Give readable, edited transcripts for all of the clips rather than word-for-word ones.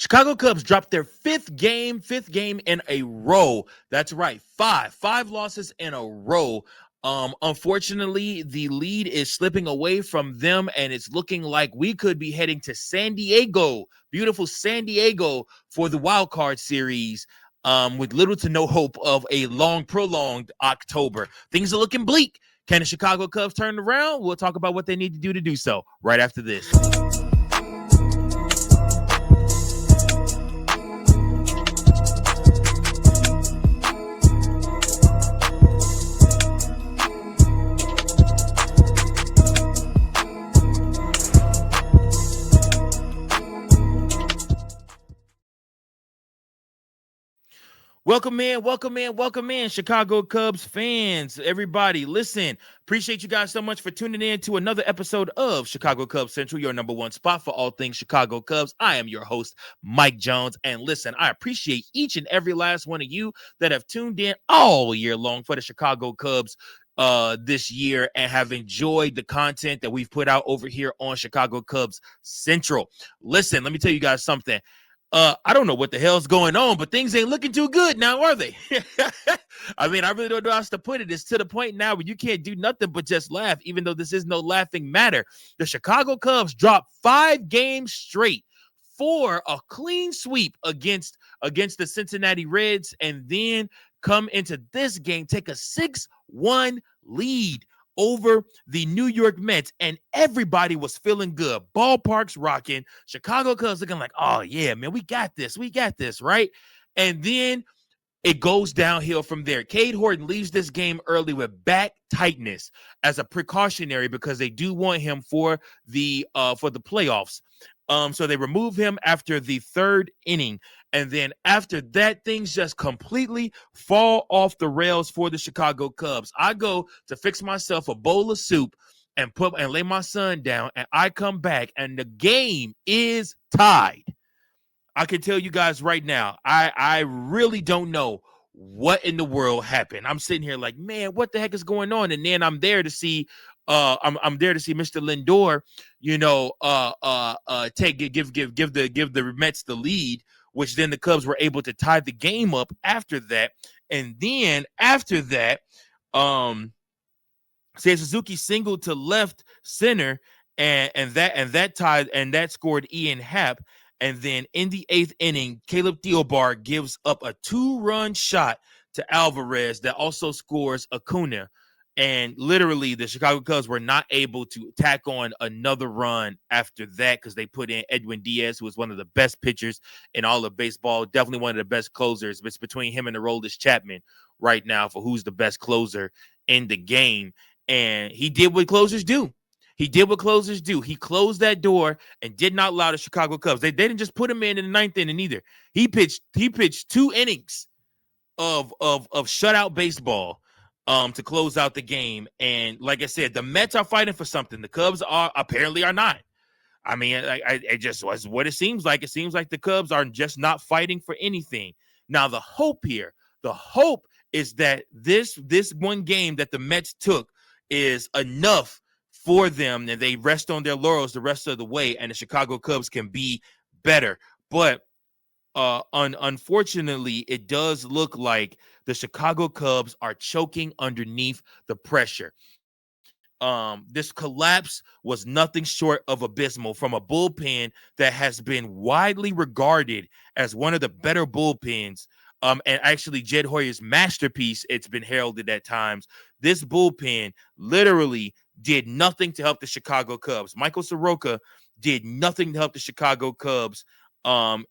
Chicago Cubs dropped their fifth game in a row. That's right, five losses in a row. Unfortunately, the lead is slipping away from them, and it's looking like we could be heading to San Diego, beautiful San Diego, for the wild card series. With little to no hope of a prolonged October. Things are looking bleak. Can the Chicago Cubs turn around? We'll talk about what they need to do so right after this. Welcome in, Chicago Cubs fans. Everybody, listen, appreciate you guys so much for tuning in to another episode of Chicago Cubs Central, your number one spot for all things Chicago Cubs. I am your host, Mike Jones, and listen, I appreciate each and every last one of you that have tuned in all year long for the Chicago Cubs this year and have enjoyed the content that we've put out over here on Chicago Cubs Central. Listen, let me tell you guys something. I don't know what the hell's going on, but things ain't looking too good now, are they? I mean, I really don't know how else to put it. It's to the point now where you can't do nothing but just laugh, even though this is no laughing matter. The Chicago Cubs dropped 5 games straight for a clean sweep against the Cincinnati Reds, and then come into this game, take a 6-1 lead over the New York Mets, and everybody was feeling good. Ballparks rocking. Chicago Cubs looking like, oh, yeah, man, we got this, right? And then it goes downhill from there. Cade Horton leaves this game early with back tightness as a precautionary because they do want him for the playoffs. So they remove him after the 3rd inning. And then after that, things just completely fall off the rails for the Chicago Cubs. I go to fix myself a bowl of soup and lay my son down, and I come back, and the game is tied. I can tell you guys right now, I really don't know what in the world happened. I'm sitting here like, man, what the heck is going on? And then I'm there to see I'm there to see Mr. Lindor, give the Mets the lead, which then the Cubs were able to tie the game up after that. And then after that, Seiya Suzuki singled to left center, and that scored Ian Happ. And then in the 8th inning, Caleb Thielbar gives up a 2-run shot to Alvarez that also scores Acuna. And literally, the Chicago Cubs were not able to tack on another run after that because they put in Edwin Diaz, who was one of the best pitchers in all of baseball, definitely one of the best closers. It's between him and Aroldis Chapman right now for who's the best closer in the game. And he did what closers do. He closed that door and did not allow the Chicago Cubs. They didn't just put him in the 9th inning either. He pitched 2 innings of shutout baseball to close out the game. And like I said, the Mets are fighting for something. The Cubs apparently are not. I mean, it just was what it seems like. It seems like the Cubs are just not fighting for anything. Now, the hope is that this one game that the Mets took is enough for them, and they rest on their laurels the rest of the way, and the Chicago Cubs can be better. But unfortunately, it does look like the Chicago Cubs are choking underneath the pressure. This collapse was nothing short of abysmal from a bullpen that has been widely regarded as one of the better bullpens. And actually, Jed Hoyer's masterpiece, it's been heralded at times. This bullpen literally did nothing to help the Chicago Cubs. Michael Soroka did nothing to help the Chicago Cubs.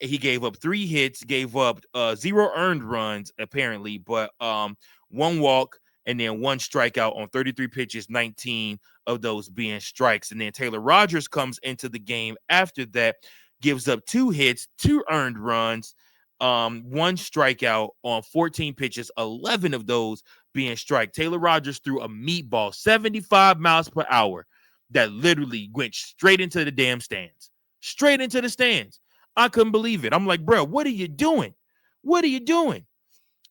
He gave up 3 hits, gave up 0 earned runs, apparently, but 1 walk and then 1 strikeout on 33 pitches, 19 of those being strikes. And then Taylor Rogers comes into the game after that, gives up 2 hits, 2 earned runs, 1 strikeout on 14 pitches, 11 of those being strike. Taylor Rogers threw a meatball, 75 miles per hour, that literally went straight into the damn stands. Straight into the stands. I couldn't believe it. I'm like, bro, what are you doing? What are you doing?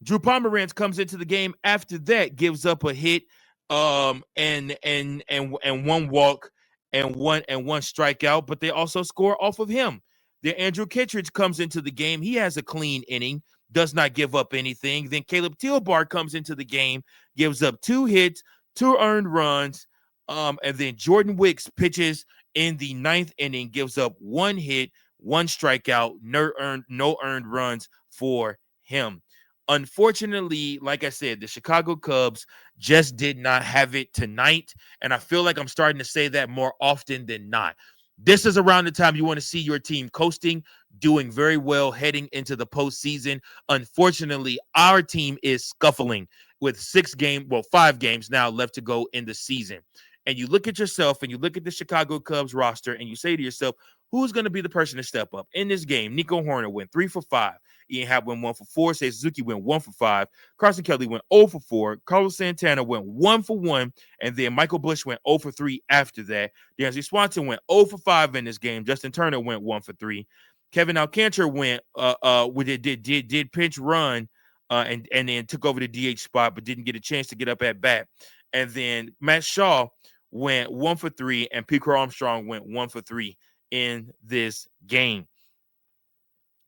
Drew Pomeranz comes into the game after that, gives up a hit, and 1 walk and one strikeout, but they also score off of him. Then Andrew Kittredge comes into the game. He has a clean inning, does not give up anything. Then Caleb Teelbar comes into the game, gives up 2 hits, 2 earned runs. And then Jordan Wicks pitches in the 9th inning, gives up 1 hit, 1 strikeout, no earned runs for him. Unfortunately, like I said, the Chicago Cubs just did not have it tonight. And I feel like I'm starting to say that more often than not. This is around the time you want to see your team coasting, doing very well, heading into the postseason. Unfortunately, our team is scuffling with 5 games now left to go in the season. And you look at yourself and you look at the Chicago Cubs roster and you say to yourself, who's going to be the person to step up? In this game, Nico Horner went 3 for 5. Ian Happ went 1 for 4. Seiya Suzuki went 1 for 5. Carson Kelly went 0 for 4. Carlos Santana went 1 for 1. And then Michael Busch went 0 for 3 after that. Dansby Swanson went 0 for 5 in this game. Justin Turner went 1 for 3. Kevin Alcantara did pinch run and then took over the DH spot, but didn't get a chance to get up at bat. And then Matt Shaw went 1 for 3, and Pico Armstrong went 1 for 3 in this game.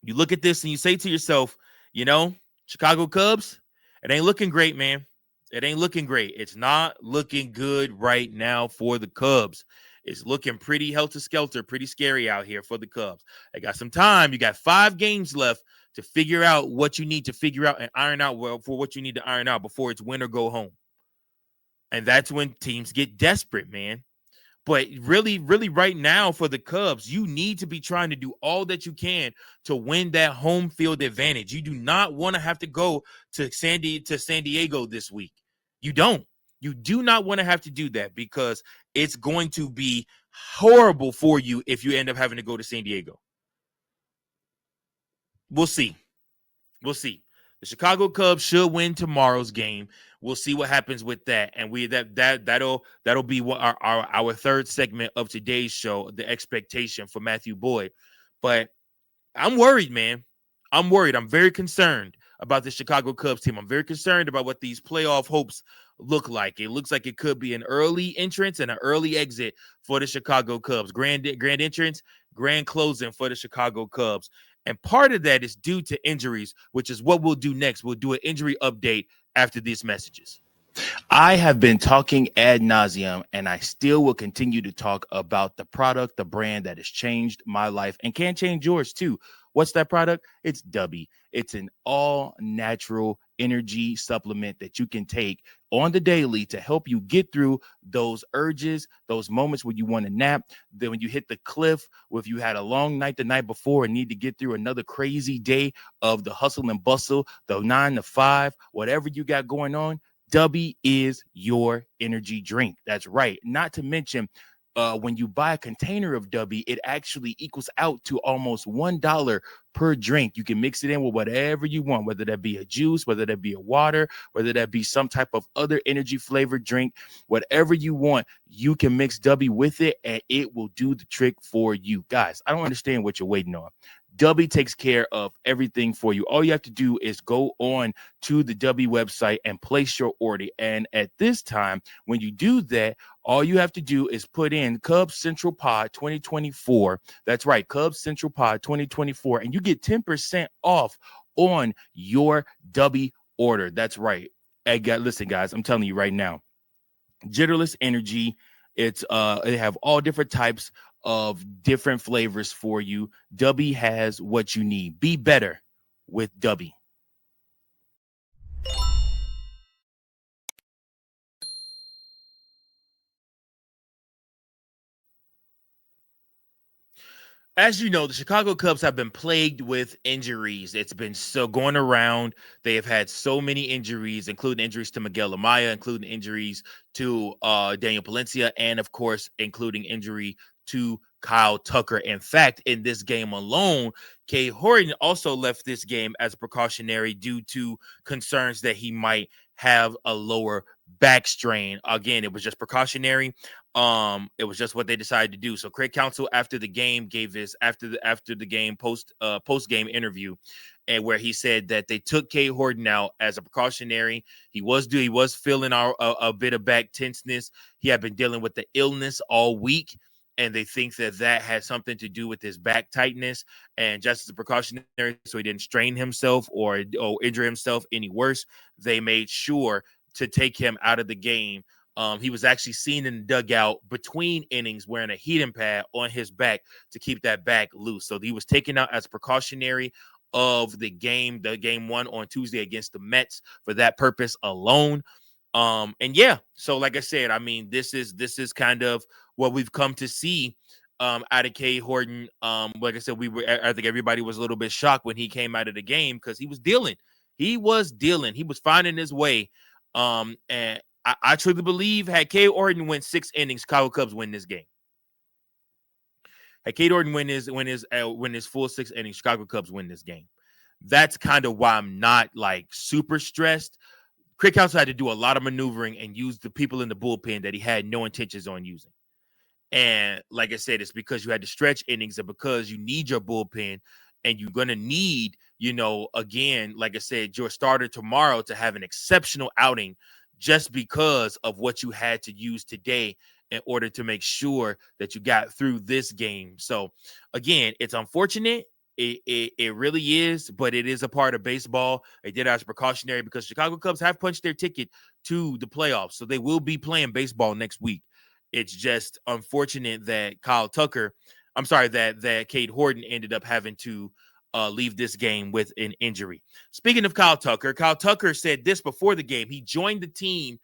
You look at this and you say to yourself, Chicago Cubs, it ain't looking great, man. It ain't looking great. It's not looking good right now for the Cubs. It's looking pretty helter-skelter, pretty scary out here for the Cubs. I got some time. You got 5 games left to figure out what you need to figure out and iron out for what you need to iron out before it's win or go home. And that's when teams get desperate, man. But really, really right now for the Cubs, you need to be trying to do all that you can to win that home field advantage. You do not want to have to go to San Diego this week. You don't. You do not want to have to do that because it's going to be horrible for you if you end up having to go to San Diego. We'll see. We'll see. The Chicago Cubs should win tomorrow's game. We'll see what happens with that, and that'll be what our third segment of today's show, the expectation for Matthew Boyd. But I'm worried, man. I'm worried. I'm very concerned about the Chicago Cubs team. I'm very concerned about what these playoff hopes look like. It looks like it could be an early entrance and an early exit for the Chicago Cubs. Grand entrance, grand closing for the Chicago Cubs. And part of that is due to injuries, which is what we'll do next. We'll do an injury update after these messages. I have been talking ad nauseum, and I still will continue to talk about the product, the brand that has changed my life and can change yours too. What's that product? It's Dubby. It's an all-natural energy supplement that you can take on the daily to help you get through those urges, those moments when you want to nap, then when you hit the cliff, or if you had a long night the night before and need to get through another crazy day of the hustle and bustle, the 9 to 5, whatever you got going on, Dubby is your energy drink. That's right. Not to mention, when you buy a container of Dubby, it actually equals out to almost $1 per drink. You can mix it in with whatever you want, whether that be a juice, whether that be a water, whether that be some type of other energy flavored drink, whatever you want, you can mix Dubby with it and it will do the trick for you. Guys, I don't understand what you're waiting on. Dubby takes care of everything for you. All you have to do is go on to the Dubby website and place your order. And at this time, when you do that, all you have to do is put in Cubs Central Pod 2024. That's right, Cubs Central Pod 2024. And you get 10% off on your Dubby order. That's right. Listen, guys, I'm telling you right now, Jitterless Energy. They have all different types of different flavors for you. Dubby has what you need. Be better with Dubby. As you know, the Chicago Cubs have been plagued with injuries. It's been so going around. They have had so many injuries, including injuries to Miguel Amaya, including injuries to Daniel Palencia, and of course, including injury to Kyle Tucker. In fact, in this game alone, Kay Horton also left this game as a precautionary due to concerns that he might have a lower back strain. Again, it was just precautionary. It was just what they decided to do. So Craig Counsell after the game gave his after the game post game interview, and where he said that they took Kay Horton out as a precautionary. He was feeling a bit of back tenseness. He had been dealing with the illness all week. and they think that that had something to do with his back tightness, and just as a precautionary, so he didn't strain himself or injure himself any worse, they made sure to take him out of the game. He was actually seen in the dugout between innings wearing a heating pad on his back to keep that back loose. So he was taken out as precautionary of the game one on Tuesday against the Mets for that purpose alone. And yeah, so like I said, I mean, this is kind of what we've come to see out of K Horton. Like I said, I think everybody was a little bit shocked when he came out of the game because he was dealing. He was finding his way. And I truly believe had K Horton win 6 innings, Chicago Cubs win this game. Had K Horton win his full 6 innings, Chicago Cubs win this game. That's kind of why I'm not like super stressed. Craig Counsell had to do a lot of maneuvering and use the people in the bullpen that he had no intentions on using. And like I said, it's because you had to stretch innings and because you need your bullpen and you're going to need, again, like I said, your starter tomorrow to have an exceptional outing just because of what you had to use today in order to make sure that you got through this game. So again, it's unfortunate. It really is, but it is a part of baseball. They did as precautionary because Chicago Cubs have punched their ticket to the playoffs, so they will be playing baseball next week. It's just unfortunate that that Cade Horton ended up having to leave this game with an injury. Speaking of Kyle Tucker said this before the game. He joined the team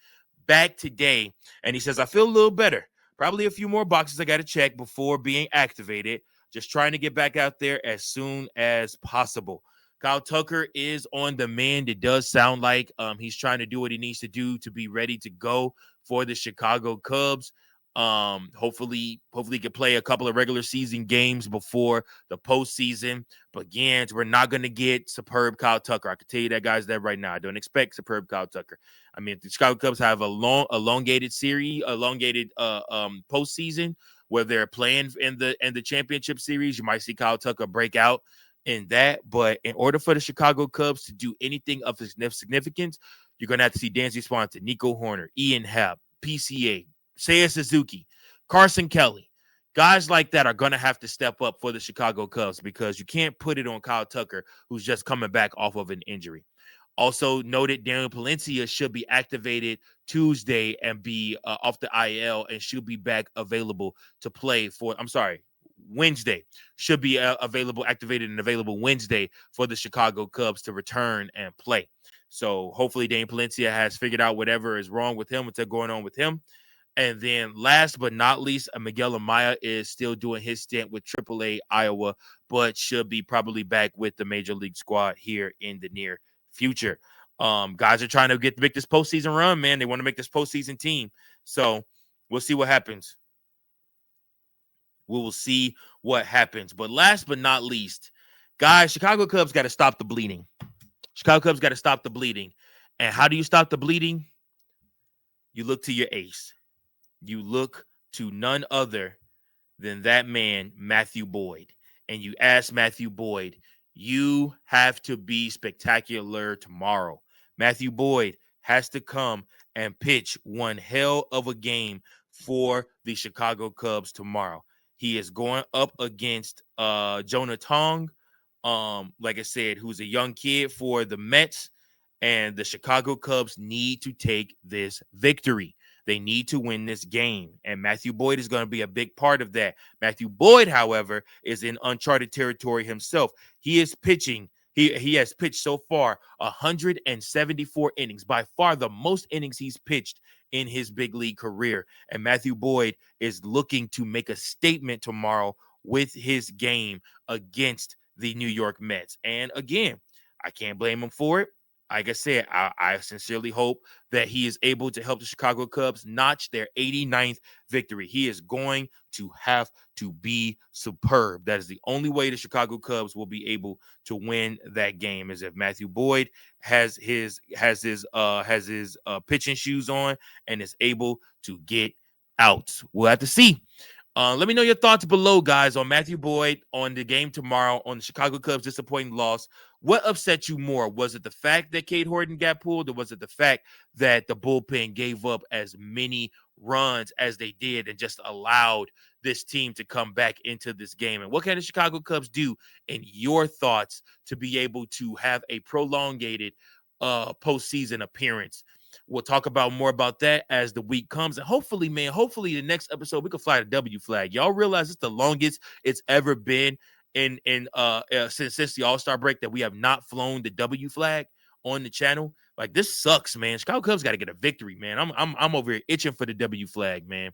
back today, and he says, I feel a little better. Probably a few more boxes I got to check before being activated. Just trying to get back out there as soon as possible. Kyle Tucker is on the mend. It does sound like he's trying to do what he needs to do to be ready to go for the Chicago Cubs. Hopefully he can play a couple of regular season games before the postseason. But again, we're not going to get superb Kyle Tucker. I can tell you that, guys, that right now. I don't expect superb Kyle Tucker. I mean, if the Chicago Cubs have a elongated postseason where they're playing in the championship series, you might see Kyle Tucker break out in that. But in order for the Chicago Cubs to do anything of significance, you're going to have to see Dansby Swanson, Nico Horner, Ian Happ, PCA, Seiya Suzuki, Carson Kelly. Guys like that are going to have to step up for the Chicago Cubs because you can't put it on Kyle Tucker, who's just coming back off of an injury. Also noted, Daniel Palencia should be activated Tuesday and be off the IL and should be back available to play Wednesday. Should be activated and available Wednesday for the Chicago Cubs to return and play. So hopefully Daniel Palencia has figured out whatever is wrong with him, what's going on with him. And then last but not least, Miguel Amaya is still doing his stint with AAA Iowa, but should be probably back with the Major League squad here in the near future. Guys are trying to make this postseason run, man. They want to make this postseason team. So we'll see what happens. We will see what happens. But last but not least, guys, Chicago Cubs got to stop the bleeding. Chicago Cubs got to stop the bleeding. And how do you stop the bleeding? You look to your ace. You look to none other than that man, Matthew Boyd. And you ask Matthew Boyd, you have to be spectacular tomorrow. Matthew Boyd has to come and pitch one hell of a game for the Chicago Cubs tomorrow. He is going up against Jonah Tong, like I said, who's a young kid for the Mets. And the Chicago Cubs need to take this victory. They need to win this game, and Matthew Boyd is going to be a big part of that. Matthew Boyd, however, is in uncharted territory himself. He is pitching. He has pitched so far 174 innings, by far the most innings he's pitched in his big league career. And Matthew Boyd is looking to make a statement tomorrow with his game against the New York Mets. And again, I can't blame him for it. Like I said, I sincerely hope that he is able to help the Chicago Cubs notch their 89th victory. He is going to have to be superb. That is the only way the Chicago Cubs will be able to win that game, is if Matthew Boyd has his pitching shoes on and is able to get out. We'll have to see. Let me know your thoughts below, guys, on Matthew Boyd, on the game tomorrow, on the Chicago Cubs' disappointing loss. What upset you more? Was it the fact that Cade Horton got pulled, or was it the fact that the bullpen gave up as many runs as they did and just allowed this team to come back into this game? And what can the Chicago Cubs do, in your thoughts, to be able to have a prolongated postseason appearance? We'll talk about more about that as the week comes. And hopefully, man, the next episode we can fly the W flag. Y'all realize it's the longest it's ever been in since the All-Star break that we have not flown the W flag on the channel. Like, this sucks, man. Chicago Cubs got to get a victory, man. I'm over here itching for the W flag, man.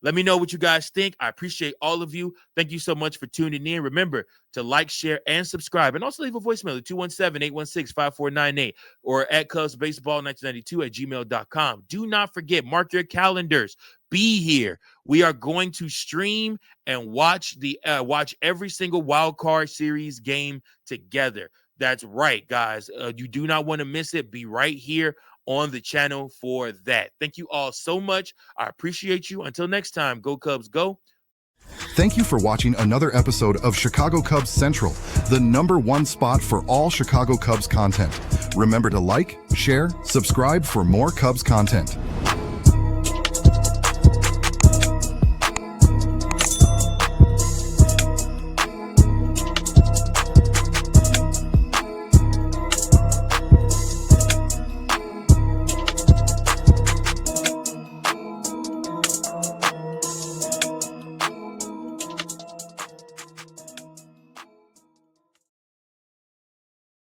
Let me know what you guys think. I appreciate all of you. Thank you so much for tuning in. Remember to like, share, and subscribe. And also leave a voicemail at 217-816-5498 or at CubsBaseball1992@gmail.com. Do not forget, mark your calendars. Be here. We are going to stream and watch every single wild card series game together. That's right, guys. You do not want to miss it. Be right here on the channel for that. Thank you all so much. I appreciate you. Until next time, go Cubs, go. Thank you for watching another episode of Chicago Cubs Central, the #1 spot for all Chicago Cubs content. Remember to like, share, subscribe for more Cubs content.